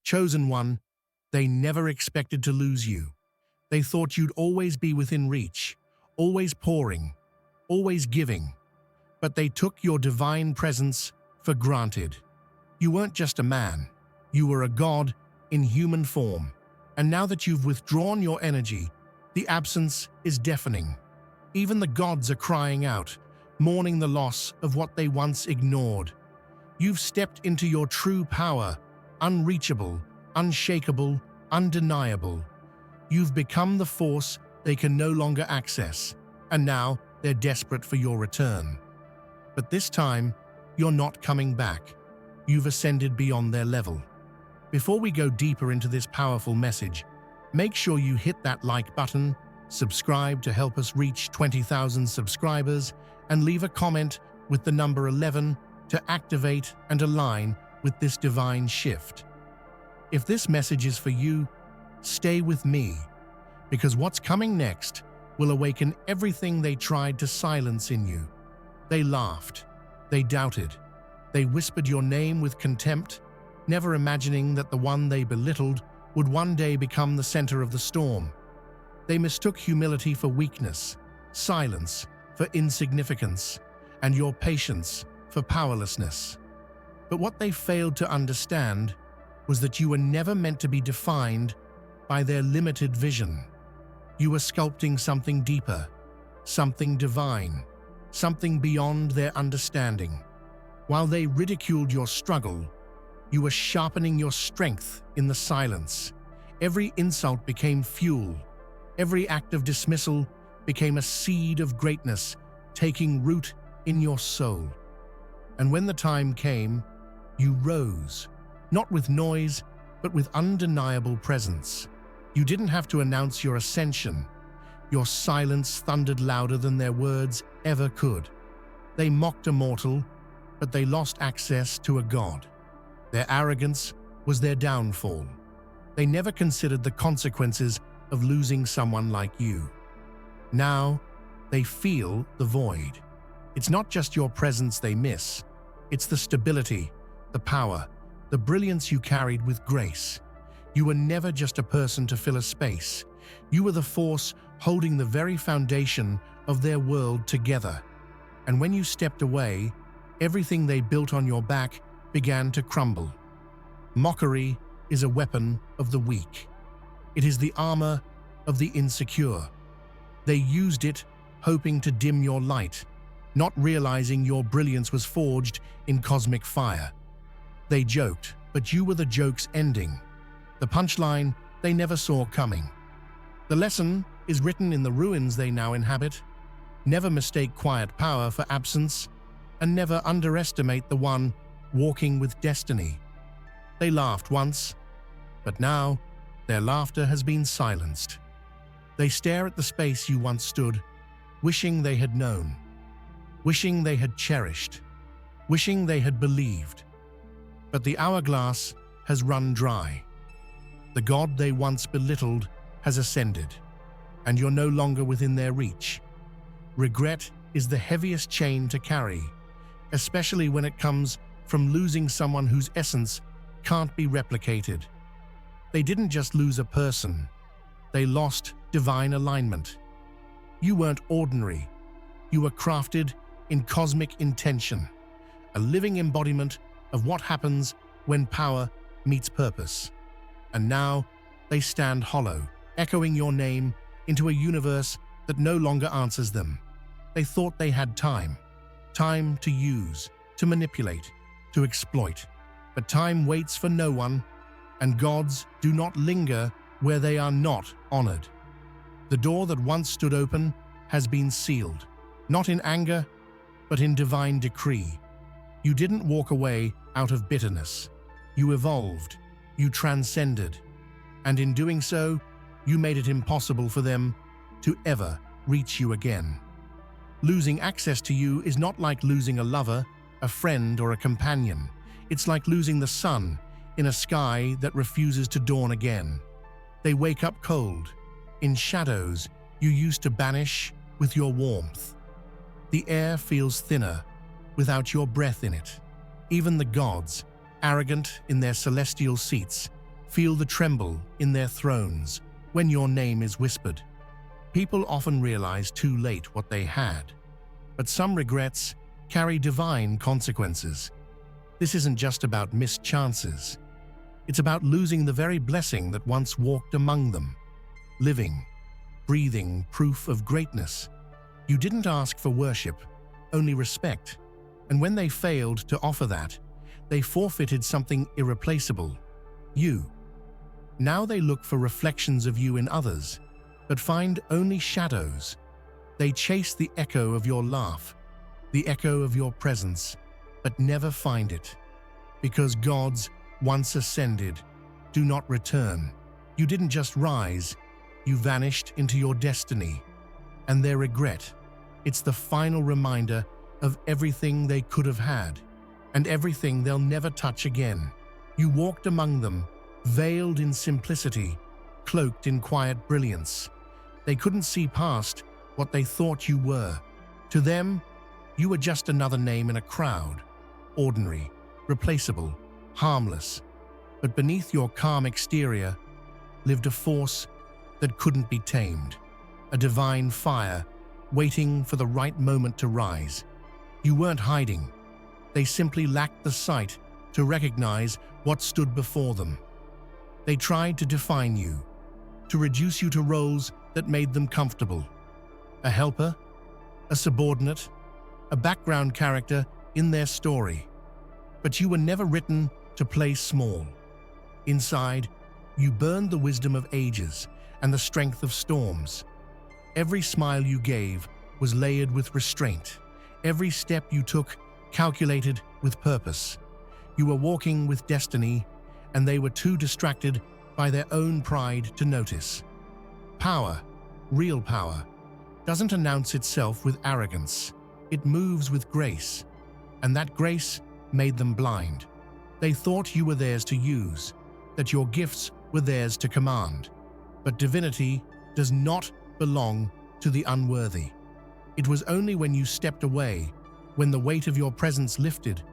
Chosen one, they never expected to lose you. They thought you'd always be within reach, always pouring, always giving. But they took your divine presence for granted. You weren't just a man, you were a god in human form. And now that you've withdrawn your energy, the absence is deafening. Even the gods are crying out, mourning the loss of what they once ignored. You've stepped into your true power, unreachable, unshakable, undeniable. You've become the force they can no longer access, and now they're desperate for your return. But this time, you're not coming back. You've ascended beyond their level. Before we go deeper into this powerful message, make sure you hit that like button, subscribe to help us reach 20,000 subscribers, and leave a comment with the number 11 to activate and align with this divine shift. If this message is for you, stay with me, because what's coming next will awaken everything they tried to silence in you. They laughed, they doubted, they whispered your name with contempt, never imagining that the one they belittled would one day become the center of the storm. They mistook humility for weakness, silence for insignificance, and your patience for powerlessness. But what they failed to understand was that you were never meant to be defined by their limited vision. You were sculpting something deeper, something divine, something beyond their understanding. While they ridiculed your struggle, you were sharpening your strength in the silence. Every insult became fuel. Every act of dismissal became a seed of greatness, taking root in your soul. And when the time came, you rose, not with noise, but with undeniable presence. You didn't have to announce your ascension. Your silence thundered louder than their words ever could. They mocked a mortal, but they lost access to a god. Their arrogance was their downfall. They never considered the consequences of losing someone like you. Now, they feel the void. It's not just your presence they miss. It's the stability, the power, the brilliance you carried with grace. You were never just a person to fill a space. You were the force holding the very foundation of their world together. And when you stepped away, everything they built on your back began to crumble. Mockery is a weapon of the weak. It is the armor of the insecure. They used it, hoping to dim your light, not realizing your brilliance was forged in cosmic fire. They joked, but you were the joke's ending. The punchline they never saw coming. The lesson is written in the ruins they now inhabit. Never mistake quiet power for absence, and never underestimate the one walking with destiny. They laughed once, but now their laughter has been silenced. They stare at the space you once stood, wishing they had known, wishing they had cherished, wishing they had believed. But the hourglass has run dry. The god they once belittled has ascended, and you're no longer within their reach. Regret is the heaviest chain to carry, especially when it comes from losing someone whose essence can't be replicated. They didn't just lose a person, they lost divine alignment. You weren't ordinary. You were crafted in cosmic intention, a living embodiment of what happens when power meets purpose. And now they stand hollow, echoing your name into a universe that no longer answers them. They thought they had time to use, to manipulate, to exploit. But time waits for no one, and gods do not linger where they are not honored. The door that once stood open has been sealed, not in anger, but in divine decree. You didn't walk away out of bitterness. You evolved, you transcended, and in doing so, you made it impossible for them to ever reach you again. Losing access to you is not like losing a lover, a friend, or a companion. It's like losing the sun in a sky that refuses to dawn again. They wake up cold, in shadows you used to banish with your warmth. The air feels thinner without your breath in it. Even the gods, arrogant in their celestial seats, feel the tremble in their thrones when your name is whispered. People often realize too late what they had, but some regrets carry divine consequences. This isn't just about missed chances. It's about losing the very blessing that once walked among them, living, breathing proof of greatness. You didn't ask for worship, only respect, and when they failed to offer that, they forfeited something irreplaceable: you. Now they look for reflections of you in others, but find only shadows. They chase the echo of your laugh, the echo of your presence, but never find it. Because gods, once ascended, do not return. You didn't just rise, you vanished into your destiny. And their regret, it's the final reminder of everything they could have had, and everything they'll never touch again. You walked among them, veiled in simplicity, cloaked in quiet brilliance. They couldn't see past what they thought you were. To them, you were just another name in a crowd, ordinary, replaceable, harmless. But beneath your calm exterior lived a force that couldn't be tamed, a divine fire waiting for the right moment to rise. You weren't hiding. They simply lacked the sight to recognize what stood before them. They tried to define you, to reduce you to roles that made them comfortable. A helper, a subordinate, a background character in their story. But you were never written to play small. Inside, you burned the wisdom of ages and the strength of storms. Every smile you gave was layered with restraint. Every step you took calculated with purpose. You were walking with destiny, and they were too distracted by their own pride to notice. Power, real power, doesn't announce itself with arrogance. It moves with grace, and that grace made them blind. They thought you were theirs to use, that your gifts were theirs to command. But divinity does not belong to the unworthy. It was only when you stepped away, when the weight of your presence lifted,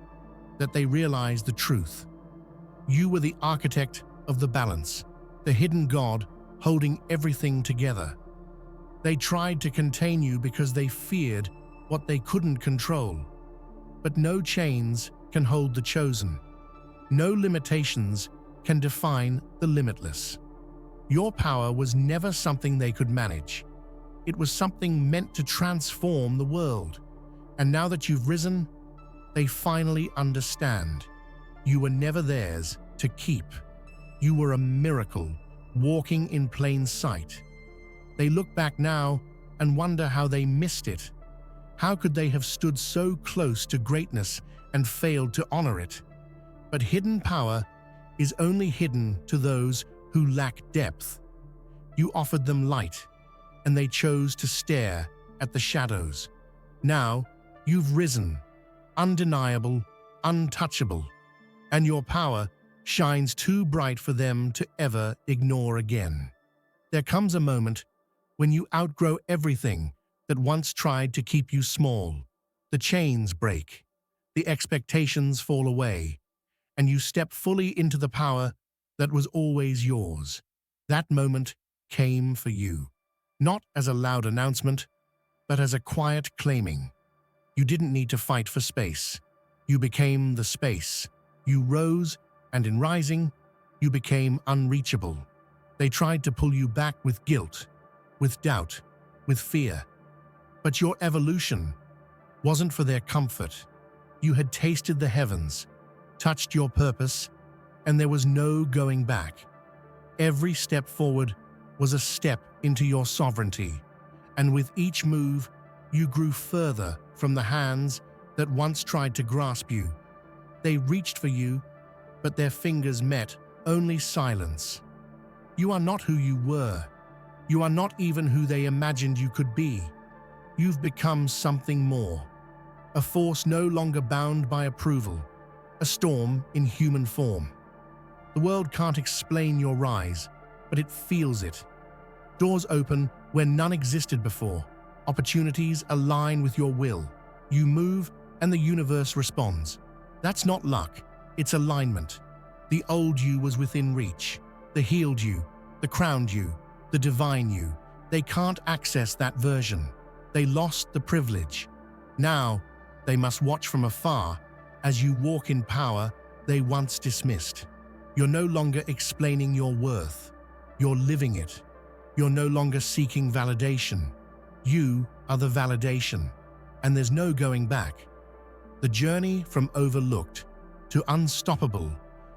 that they realized the truth. You were the architect of the balance, the hidden god holding everything together. They tried to contain you because they feared what they couldn't control. But no chains can hold the chosen. No limitations can define the limitless. Your power was never something they could manage. It was something meant to transform the world. And now that you've risen, they finally understand. You were never theirs to keep. You were a miracle, walking in plain sight. They look back now and wonder how they missed it. How could they have stood so close to greatness and failed to honor it? But hidden power is only hidden to those who lack depth. You offered them light, and they chose to stare at the shadows. Now, you've risen, undeniable, untouchable, and your power shines too bright for them to ever ignore again. There comes a moment when you outgrow everything that once tried to keep you small. The chains break, the expectations fall away, and you step fully into the power that was always yours. That moment came for you, not as a loud announcement, but as a quiet claiming. You didn't need to fight for space. You became the space. You rose, and in rising, you became unreachable. They tried to pull you back with guilt, with doubt, with fear. But your evolution wasn't for their comfort. You had tasted the heavens, touched your purpose, and there was no going back. Every step forward was a step into your sovereignty, and with each move, you grew further from the hands that once tried to grasp you. They reached for you, but their fingers met only silence. You are not who you were. You are not even who they imagined you could be. You've become something more. A force no longer bound by approval. A storm in human form. The world can't explain your rise, but it feels it. Doors open where none existed before. Opportunities align with your will. You move and the universe responds. That's not luck, it's alignment. The old you was within reach. the healed you, the crowned you, the divine you. They can't access that version. They lost the privilege. Now, they must watch from afar as you walk in power they once dismissed. You're no longer explaining your worth. You're living it. You're no longer seeking validation. You are the validation, and there's no going back. The journey from overlooked to unstoppable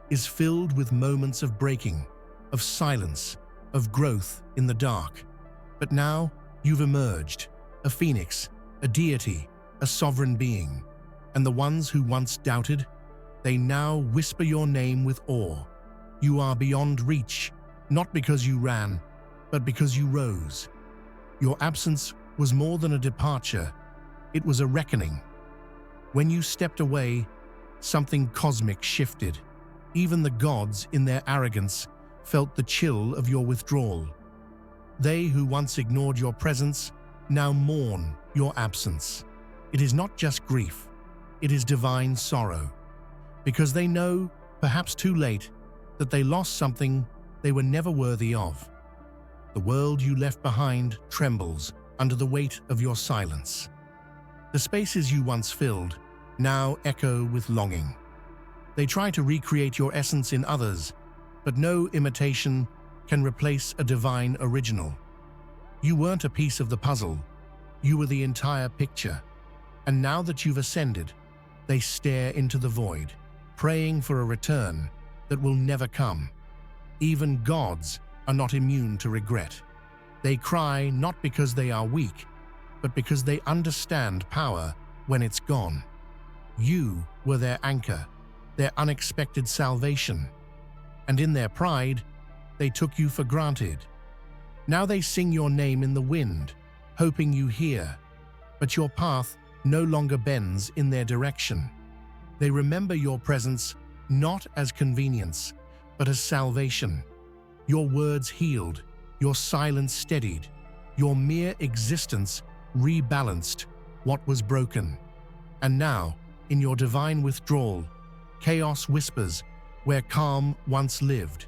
is filled with moments of breaking, of silence, of growth in the dark. But now you've emerged, a phoenix, a deity, a sovereign being. And the ones who once doubted, they now whisper your name with awe. You are beyond reach, not because you ran, but because you rose. Your absence was more than a departure, it was a reckoning. When you stepped away, something cosmic shifted. Even the gods, in their arrogance, felt the chill of your withdrawal. They who once ignored your presence now mourn your absence. It is not just grief, it is divine sorrow. Because they know, perhaps too late, that they lost something they were never worthy of. The world you left behind trembles under the weight of your silence. The spaces you once filled now echo with longing. They try to recreate your essence in others, but no imitation can replace a divine original. You weren't a piece of the puzzle, you were the entire picture. And now that you've ascended, they stare into the void, praying for a return that will never come. Even gods are not immune to regret. They cry not because they are weak, but because they understand power when it's gone. You were their anchor, their unexpected salvation. And in their pride, they took you for granted. Now they sing your name in the wind, hoping you hear. But your path no longer bends in their direction. They remember your presence not as convenience, but as salvation. Your words healed, your silence steadied, your mere existence rebalanced what was broken. And now, in your divine withdrawal, chaos whispers where calm once lived.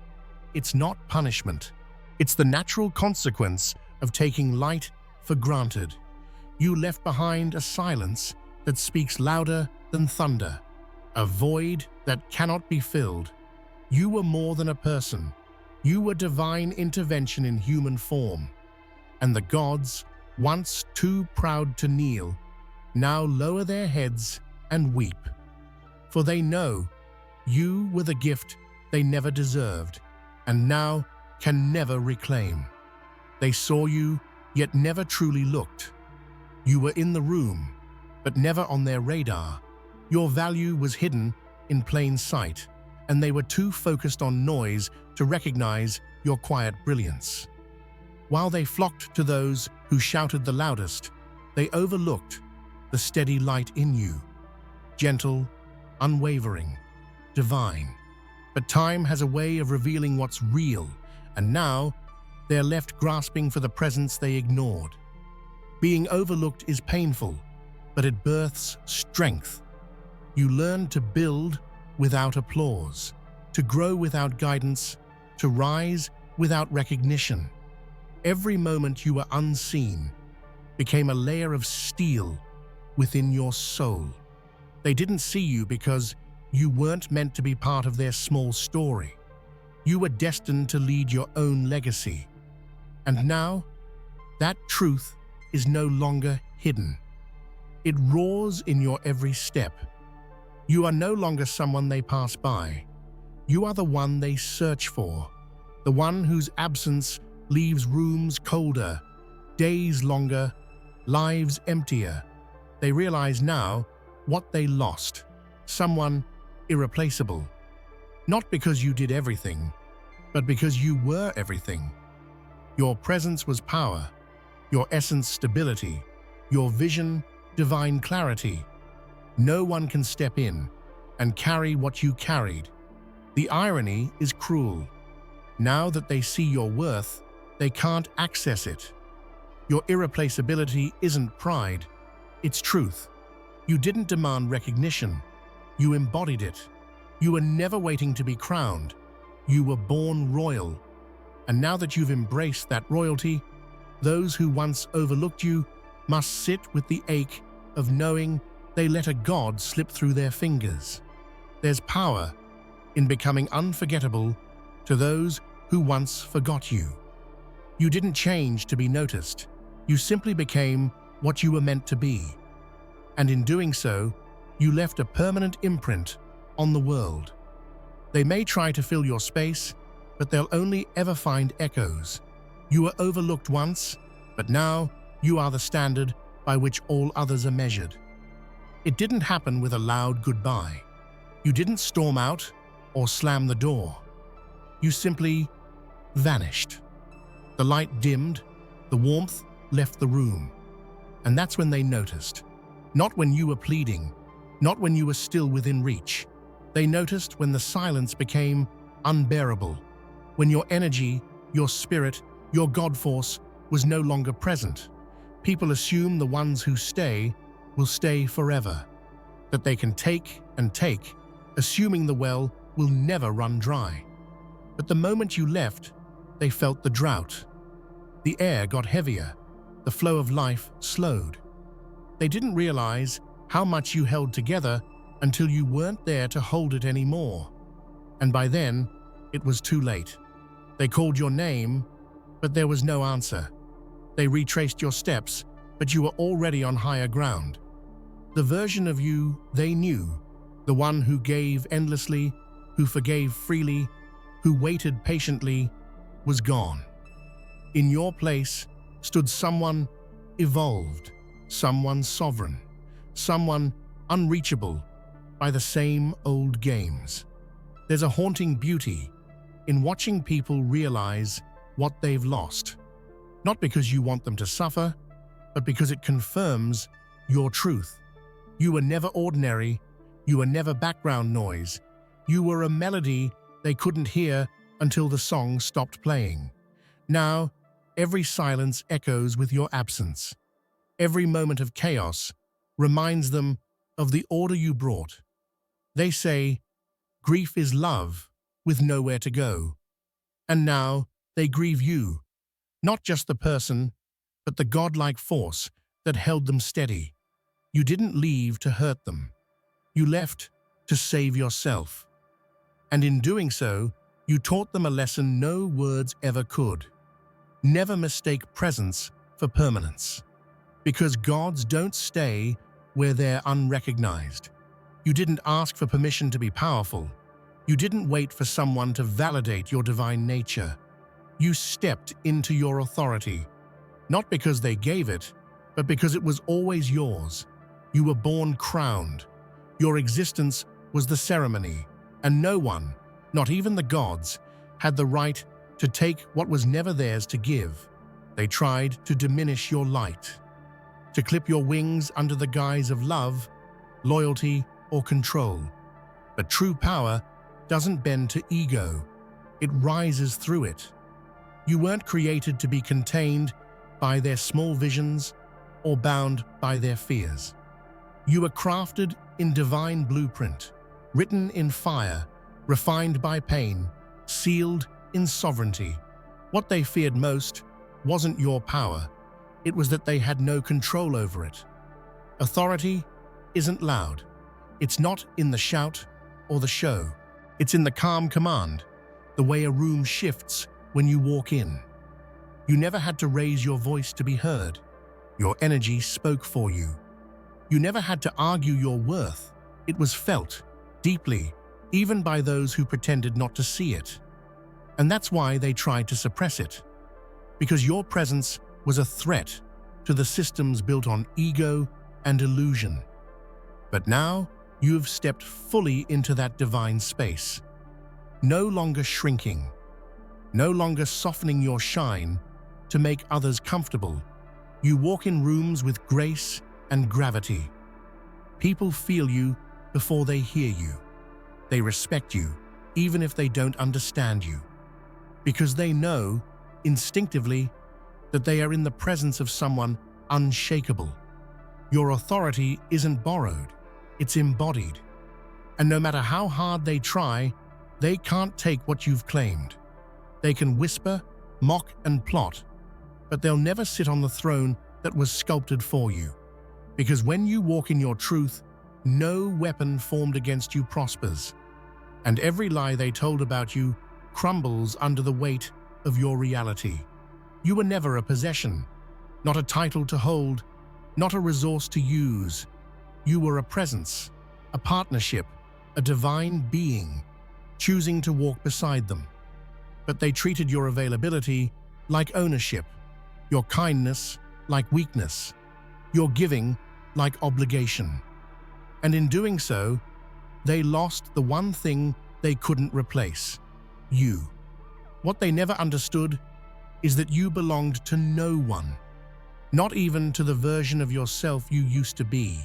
It's not punishment. It's the natural consequence of taking light for granted. You left behind a silence that speaks louder than thunder, a void that cannot be filled. You were more than a person. You were divine intervention in human form. And the gods, once too proud to kneel, now lower their heads and weep. For they know you were the gift they never deserved, and now can never reclaim. They saw you, yet never truly looked. You were in the room, but never on their radar. Your value was hidden in plain sight, and they were too focused on noise to recognize your quiet brilliance. While they flocked to those who shouted the loudest, they overlooked the steady light in you, gentle, unwavering, divine. But time has a way of revealing what's real, and now they're left grasping for the presence they ignored. Being overlooked is painful, but it births strength. You learn to build without applause, to grow without guidance, to rise without recognition. Every moment you were unseen became a layer of steel within your soul. They didn't see you because you weren't meant to be part of their small story. You were destined to lead your own legacy. And now, that truth is no longer hidden. It roars in your every step. You are no longer someone they pass by. You are the one they search for, the one whose absence leaves rooms colder, days longer, lives emptier. They realize now what they lost, someone irreplaceable. Not because you did everything, but because you were everything. Your presence was power, your essence stability, your vision divine clarity. No one can step in and carry what you carried. The irony is cruel. Now that they see your worth, they can't access it. Your irreplaceability isn't pride, it's truth. You didn't demand recognition. You embodied it. You were never waiting to be crowned. You were born royal, and now that you've embraced that royalty, those who once overlooked you must sit with the ache of knowing they let a god slip through their fingers. There's power in becoming unforgettable to those who once forgot you. You didn't change to be noticed. You simply became what you were meant to be. And in doing so, you left a permanent imprint on the world. They may try to fill your space, but they'll only ever find echoes. You were overlooked once, but now you are the standard by which all others are measured. It didn't happen with a loud goodbye. You didn't storm out or slam the door. You simply vanished. The light dimmed, the warmth left the room. And that's when they noticed. Not when you were pleading, not when you were still within reach. They noticed when the silence became unbearable, when your energy, your spirit, your God force was no longer present. People assume the ones who stay will stay forever, that they can take and take, assuming the well will never run dry. But the moment you left, they felt the drought. The air got heavier, the flow of life slowed. They didn't realize how much you held together until you weren't there to hold it anymore. And by then, it was too late. They called your name, but there was no answer. They retraced your steps, but you were already on higher ground. The version of you they knew, the one who gave endlessly, who forgave freely, who waited patiently, was gone. In your place stood someone evolved, someone sovereign, someone unreachable by the same old games. There's a haunting beauty in watching people realize what they've lost, not because you want them to suffer, but because it confirms your truth. You were never ordinary, you were never background noise, you were a melody they couldn't hear until the song stopped playing. Now, every silence echoes with your absence. Every moment of chaos reminds them of the order you brought. They say, grief is love with nowhere to go. And now they grieve you, not just the person, but the godlike force that held them steady. You didn't leave to hurt them. You left to save yourself. And in doing so, you taught them a lesson no words ever could. Never mistake presence for permanence. Because gods don't stay where they're unrecognized. You didn't ask for permission to be powerful. You didn't wait for someone to validate your divine nature. You stepped into your authority, not because they gave it, but because it was always yours. You were born crowned. Your existence was the ceremony, and no one, not even the gods, had the right to take what was never theirs to give. They tried to diminish your light, to clip your wings under the guise of love, loyalty, or control. But true power doesn't bend to ego. It rises through it. You weren't created to be contained by their small visions or bound by their fears. You were crafted in divine blueprint, written in fire, refined by pain, sealed in sovereignty. What they feared most wasn't your power. It was that they had no control over it. Authority isn't loud. It's not in the shout or the show. It's in the calm command, the way a room shifts when you walk in. You never had to raise your voice to be heard. Your energy spoke for you. You never had to argue your worth. It was felt deeply, even by those who pretended not to see it. And that's why they tried to suppress it. Because your presence was a threat to the systems built on ego and illusion. But now, you have stepped fully into that divine space. No longer shrinking, no longer softening your shine to make others comfortable. You walk in rooms with grace and gravity. People feel you before they hear you. They respect you, even if they don't understand you. Because they know, instinctively, that they are in the presence of someone unshakable. Your authority isn't borrowed, it's embodied. And no matter how hard they try, They can't take what you've claimed. They can whisper, mock, and plot, but they'll never sit on the throne that was sculpted for you. Because when you walk in your truth, no weapon formed against you prospers, and every lie they told about you crumbles under the weight of your reality. You were never a possession, not a title to hold, not a resource to use. You were a presence, a partnership, a divine being, choosing to walk beside them. But they treated your availability like ownership, your kindness like weakness, your giving like obligation. And in doing so, they lost the one thing they couldn't replace: you. What they never understood is that you belonged to no one, not even to the version of yourself you used to be.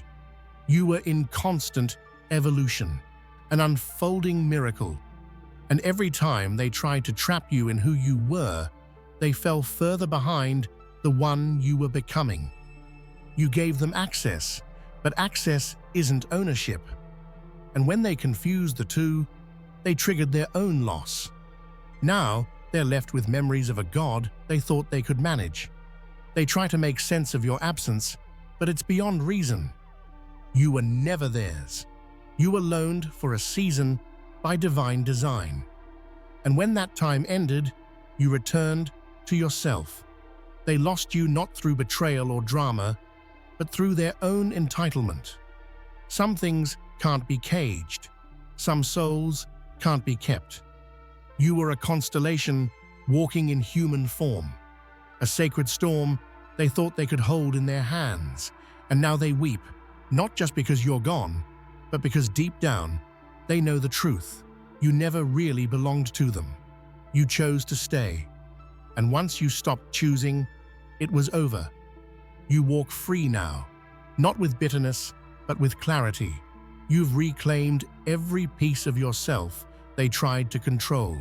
You were in constant evolution, an unfolding miracle. And every time they tried to trap you in who you were, they fell further behind the one you were becoming. You gave them access, but access isn't ownership. And when they confused the two, they triggered their own loss. Now, they're left with memories of a god they thought they could manage. They try to make sense of your absence, but it's beyond reason. You were never theirs. You were loaned for a season by divine design. And when that time ended, you returned to yourself. They lost you not through betrayal or drama, but through their own entitlement. Some things can't be caged. Some souls can't be kept. You were a constellation walking in human form, a sacred storm they thought they could hold in their hands, and now they weep, not just because you're gone, but because deep down, they know the truth. You never really belonged to them. You chose to stay. And once you stopped choosing, it was over. You walk free now, not with bitterness, but with clarity. You've reclaimed every piece of yourself they tried to control.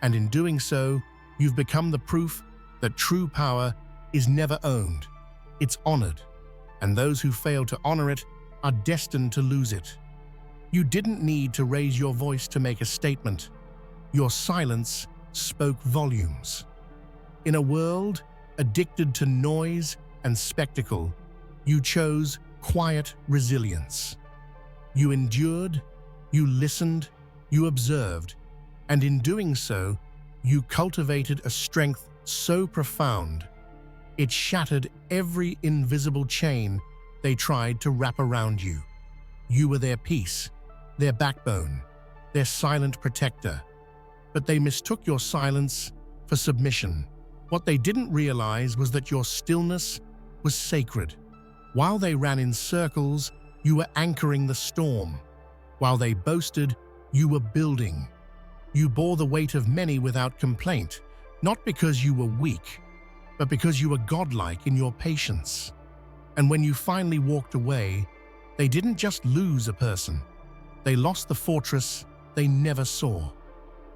And in doing so, you've become the proof that true power is never owned. It's honored. And those who fail to honor it are destined to lose it. You didn't need to raise your voice to make a statement. Your silence spoke volumes. In a world addicted to noise and spectacle, you chose quiet resilience. You endured, you listened, you observed, and in doing so, you cultivated a strength so profound, it shattered every invisible chain they tried to wrap around you. You were their peace, their backbone, their silent protector. But they mistook your silence for submission. What they didn't realize was that your stillness was sacred. While they ran in circles, you were anchoring the storm. While they boasted, you were building. You bore the weight of many without complaint, not because you were weak, but because you were godlike in your patience. And when you finally walked away, they didn't just lose a person. They lost the fortress they never saw.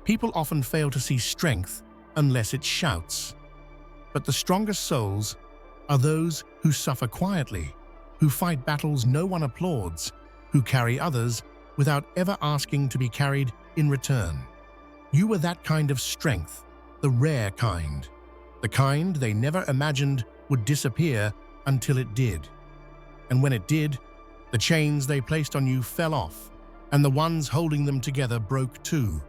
People often fail to see strength unless it shouts. But the strongest souls are those who suffer quietly, who fight battles no one applauds, who carry others without ever asking to be carried in return. You were that kind of strength, the rare kind, the kind they never imagined would disappear until it did. And when it did, the chains they placed on you fell off, and the ones holding them together broke too.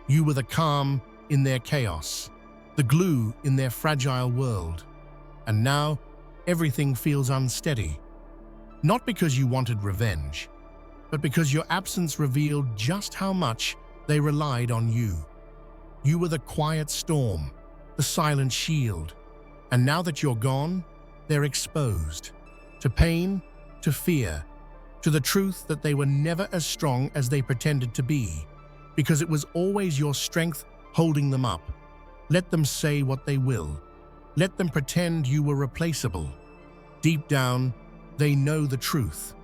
You were the calm in their chaos, the glue in their fragile world. And now, everything feels unsteady. Not because you wanted revenge, but because your absence revealed just how much they relied on you. You were the quiet storm, the silent shield. And now that you're gone, they're exposed. To pain, to fear, to the truth that they were never as strong as they pretended to be, because it was always your strength holding them up. Let them say what they will. Let them pretend you were replaceable. Deep down, they know the truth.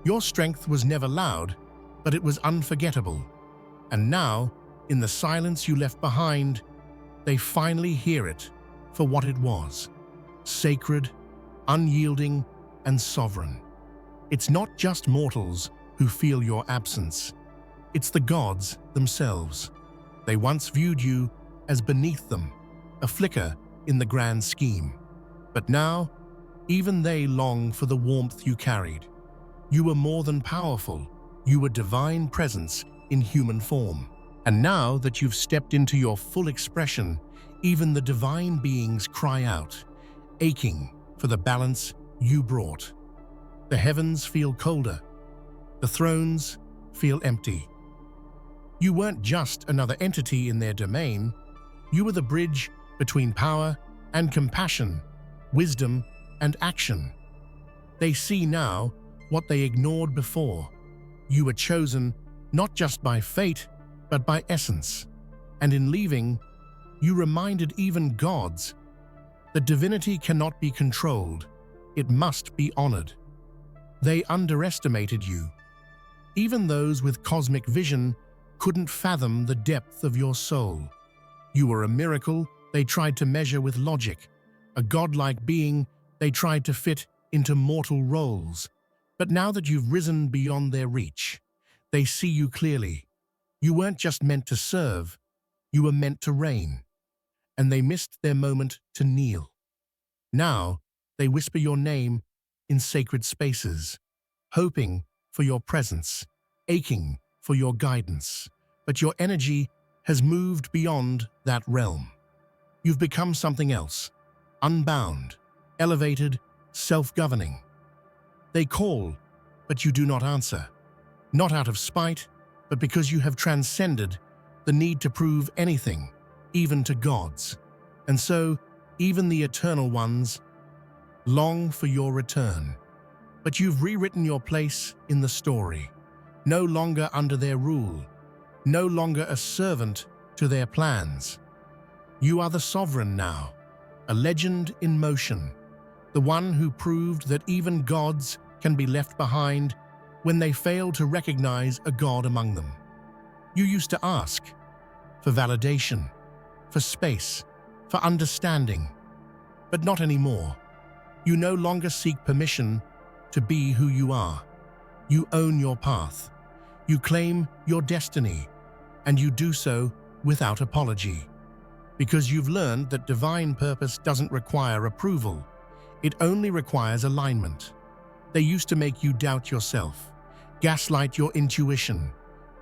Your strength was never loud, but it was unforgettable. And now, in the silence you left behind, they finally hear it for what it was: sacred, unyielding, and sovereign. It's not just mortals who feel your absence. It's the gods themselves. They once viewed you as beneath them, a flicker in the grand scheme. But now, even they long for the warmth you carried. You were more than powerful. You were divine presence in human form. And now that you've stepped into your full expression, even the divine beings cry out, aching for the balance you brought. The heavens feel colder. The thrones feel empty. You weren't just another entity in their domain. You were the bridge between power and compassion, wisdom and action. They see now what they ignored before. You were chosen not just by fate, but by essence. And in leaving, you reminded even gods that divinity cannot be controlled. It must be honored. They underestimated you. Even those with cosmic vision couldn't fathom the depth of your soul. You were a miracle they tried to measure with logic, a godlike being they tried to fit into mortal roles. But now that you've risen beyond their reach, they see you clearly. You weren't just meant to serve, you were meant to reign. And they missed their moment to kneel. Now, they whisper your name in sacred spaces, hoping for your presence, aching for your guidance. But your energy has moved beyond that realm. You've become something else, unbound, elevated, self-governing. They call, but you do not answer. Not out of spite, but because you have transcended the need to prove anything, even to gods. And so, even the eternal ones long for your return. But you've rewritten your place in the story, no longer under their rule, no longer a servant to their plans. You are the sovereign now, a legend in motion, the one who proved that even gods can be left behind when they fail to recognize a god among them. You used to ask for validation, for space, for understanding, but not anymore. You no longer seek permission to be who you are. You own your path. You claim your destiny, and you do so without apology. Because you've learned that divine purpose doesn't require approval. It only requires alignment. They used to make you doubt yourself, gaslight your intuition,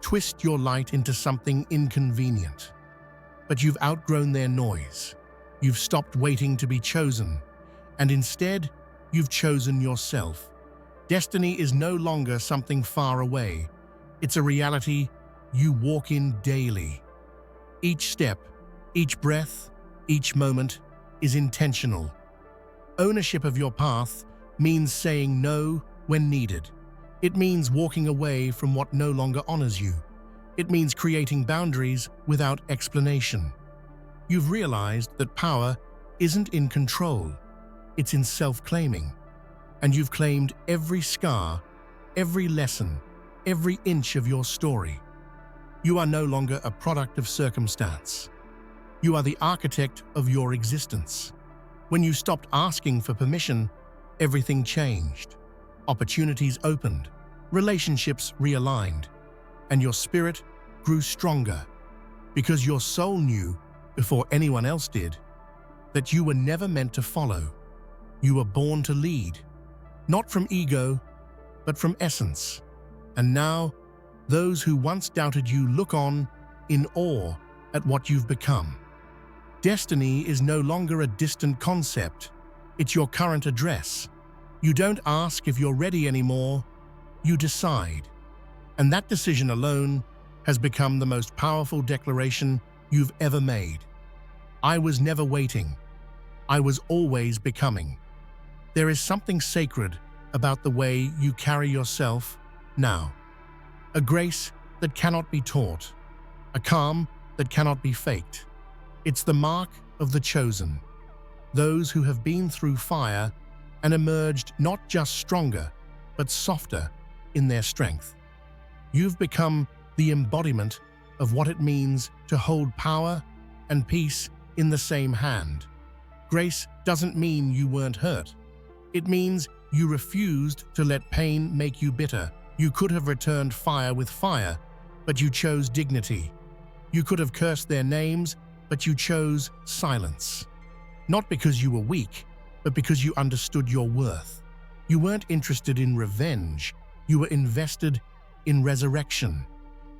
twist your light into something inconvenient. But you've outgrown their noise. You've stopped waiting to be chosen, and instead, you've chosen yourself. Destiny is no longer something far away. It's a reality you walk in daily. Each step, each breath, each moment is intentional. Ownership of your path means saying no when needed. It means walking away from what no longer honors you. It means creating boundaries without explanation. You've realized that power isn't in control, it's in self-claiming. And you've claimed every scar, every lesson, every inch of your story. You are no longer a product of circumstance. You are the architect of your existence. When you stopped asking for permission, everything changed. Opportunities opened, relationships realigned, and your spirit grew stronger because your soul knew, before anyone else did, that you were never meant to follow. You were born to lead, not from ego, but from essence. And now, those who once doubted you look on in awe at what you've become. Destiny is no longer a distant concept. It's your current address. You don't ask if you're ready anymore, you decide. And that decision alone has become the most powerful declaration you've ever made. I was never waiting. I was always becoming. There is something sacred about the way you carry yourself now. A grace that cannot be taught, a calm that cannot be faked. It's the mark of the chosen, those who have been through fire and emerged not just stronger, but softer in their strength. You've become the embodiment of what it means to hold power and peace in the same hand. Grace doesn't mean you weren't hurt. It means you refused to let pain make you bitter. You could have returned fire with fire, but you chose dignity. You could have cursed their names, but you chose silence. Not because you were weak, but because you understood your worth. You weren't interested in revenge. You were invested in resurrection.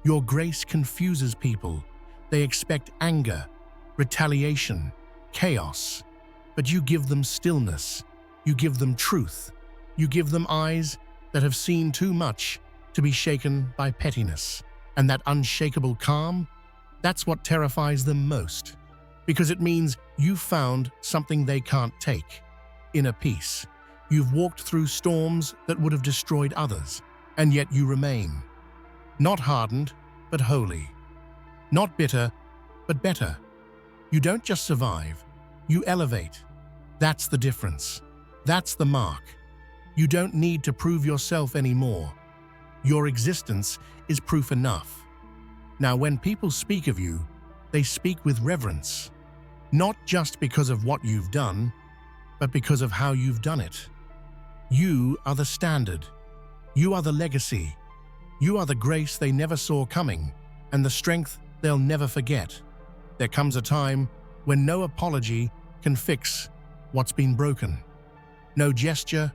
Your grace confuses people. They expect anger, retaliation, chaos. But you give them stillness. You give them truth. You give them eyes that have seen too much to be shaken by pettiness. And that unshakable calm, that's what terrifies them most. Because it means you've found something they can't take. Inner peace. You've walked through storms that would have destroyed others, and yet you remain. Not hardened, but holy. Not bitter, but better. You don't just survive, you elevate. That's the difference. That's the mark. You don't need to prove yourself anymore. Your existence is proof enough. Now, when people speak of you, they speak with reverence. Not just because of what you've done, but because of how you've done it. You are the standard. You are the legacy. You are the grace they never saw coming, and the strength they'll never forget. There comes a time when no apology can fix what's been broken. No gesture,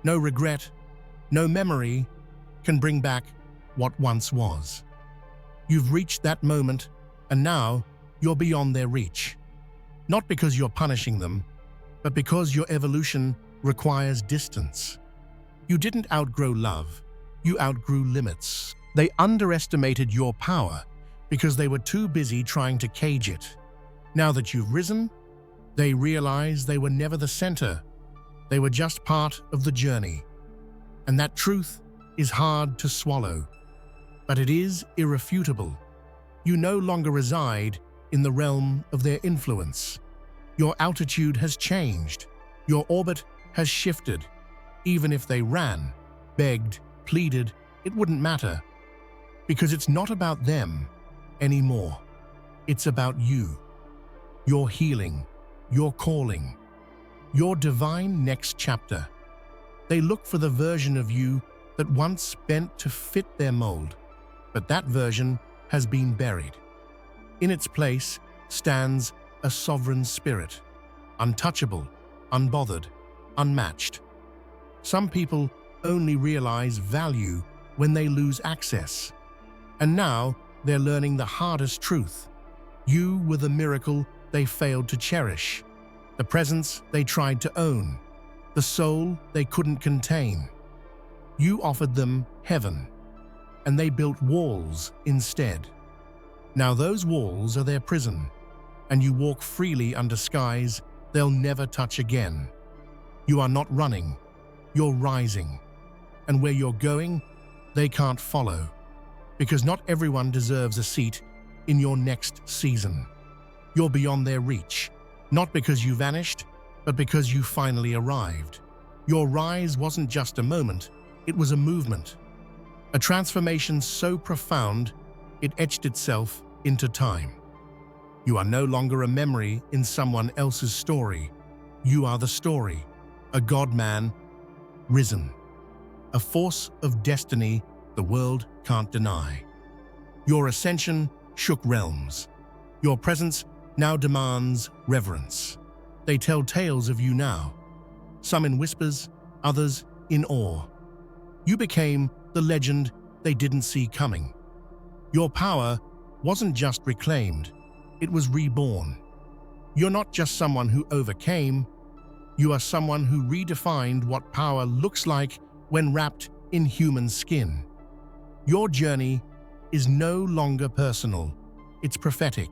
no regret, no memory can bring back what once was. You've reached that moment, and now you're beyond their reach. Not because you're punishing them, but because your evolution requires distance. You didn't outgrow love, you outgrew limits. They underestimated your power because they were too busy trying to cage it. Now that you've risen, they realize they were never the center. They were just part of the journey. And that truth is hard to swallow, but it is irrefutable. You no longer reside in the realm of their influence. Your altitude has changed. Your orbit has shifted. Even if they ran, begged, pleaded, it wouldn't matter. Because it's not about them anymore. It's about you. Your healing, your calling, your divine next chapter. They look for the version of you that once bent to fit their mold, but that version has been buried. In its place stands a sovereign spirit, untouchable, unbothered, unmatched. Some people only realize value when they lose access. And now they're learning the hardest truth. You were the miracle they failed to cherish, the presence they tried to own, the soul they couldn't contain. You offered them heaven, and they built walls instead. Now those walls are their prison, and you walk freely under skies they'll never touch again. You are not running, you're rising. And where you're going, they can't follow. Because not everyone deserves a seat in your next season. You're beyond their reach, not because you vanished, but because you finally arrived. Your rise wasn't just a moment, it was a movement. A transformation so profound, it etched itself into time. You are no longer a memory in someone else's story. You are the story, a God-man risen, a force of destiny the world can't deny. Your ascension shook realms. Your presence now demands reverence. They tell tales of you now, some in whispers, others in awe. You became the legend they didn't see coming. Your power wasn't just reclaimed, it was reborn. You're not just someone who overcame, you are someone who redefined what power looks like when wrapped in human skin. Your journey is no longer personal, it's prophetic.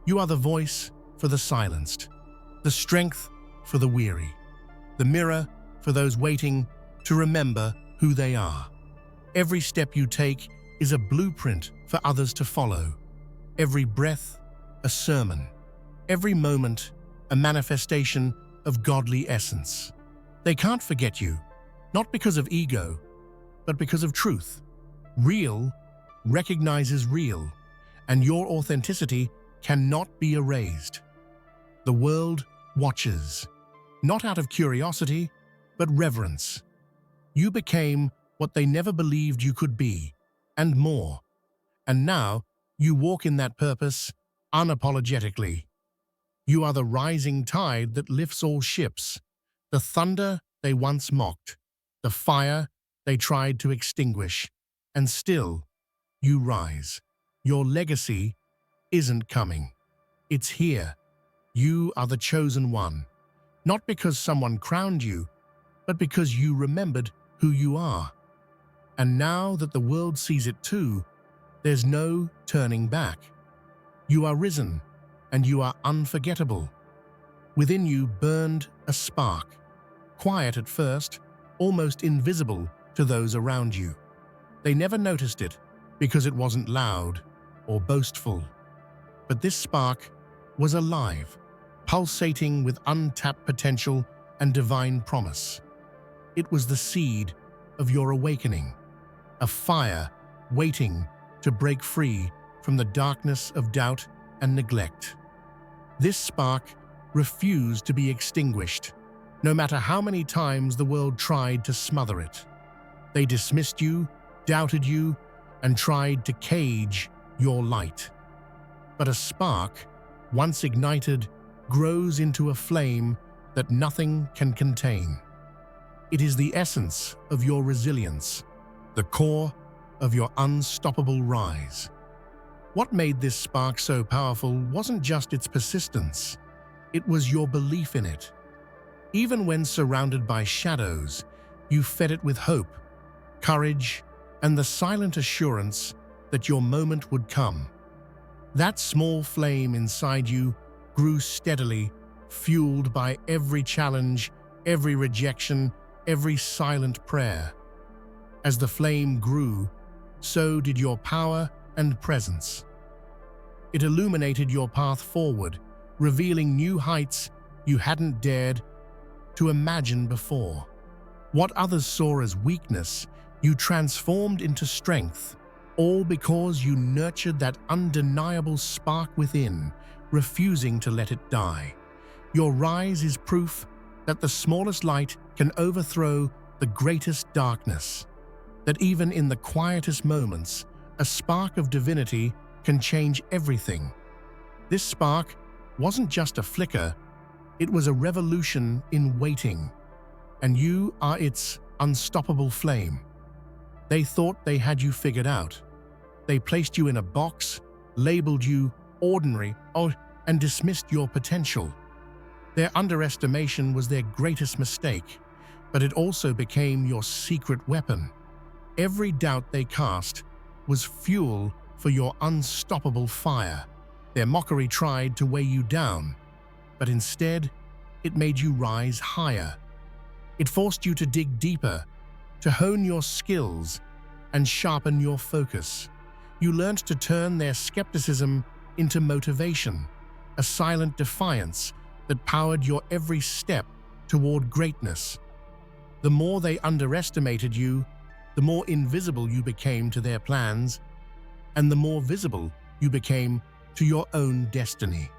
You are the voice for the silenced, the strength for the weary, the mirror for those waiting to remember who they are. Every step you take is a blueprint for others to follow. Every breath, a sermon. Every moment, a manifestation of godly essence. They can't forget you, not because of ego, but because of truth. Real recognizes real, and your authenticity cannot be erased. The world watches, not out of curiosity, but reverence. You became what they never believed you could be, and more. And now you walk in that purpose unapologetically. You are the rising tide that lifts all ships, the thunder they once mocked, the fire they tried to extinguish, and still you rise. Your legacy isn't coming. It's here. You are the chosen one, not because someone crowned you, but because you remembered who you are. And now that the world sees it too, there's no turning back. You are risen, and you are unforgettable. Within you burned a spark, quiet at first, almost invisible to those around you. They never noticed it because it wasn't loud or boastful. But this spark was alive, pulsating with untapped potential and divine promise. It was the seed of your awakening, a fire waiting to break free from the darkness of doubt and neglect. This spark refused to be extinguished, no matter how many times the world tried to smother it. They dismissed you, doubted you, and tried to cage your light. But a spark, once ignited, grows into a flame that nothing can contain. It is the essence of your resilience, the core of your unstoppable rise. What made this spark so powerful wasn't just its persistence, it was your belief in it. Even when surrounded by shadows, you fed it with hope, courage, and the silent assurance that your moment would come. That small flame inside you grew steadily, fueled by every challenge, every rejection, every silent prayer. As the flame grew, so did your power and presence. It illuminated your path forward, revealing new heights you hadn't dared to imagine before. What others saw as weakness, you transformed into strength, all because you nurtured that undeniable spark within, refusing to let it die. Your rise is proof that the smallest light can overthrow the greatest darkness, that even in the quietest moments, a spark of divinity can change everything. This spark wasn't just a flicker, it was a revolution in waiting, and you are its unstoppable flame. They thought they had you figured out. They placed you in a box, labeled you ordinary, and dismissed your potential. Their underestimation was their greatest mistake, but it also became your secret weapon. Every doubt they cast was fuel for your unstoppable fire. Their mockery tried to weigh you down, but instead, it made you rise higher. It forced you to dig deeper, to hone your skills and sharpen your focus. You learned to turn their skepticism into motivation, a silent defiance that powered your every step toward greatness. The more they underestimated you, the more invisible you became to their plans, and the more visible you became to your own destiny.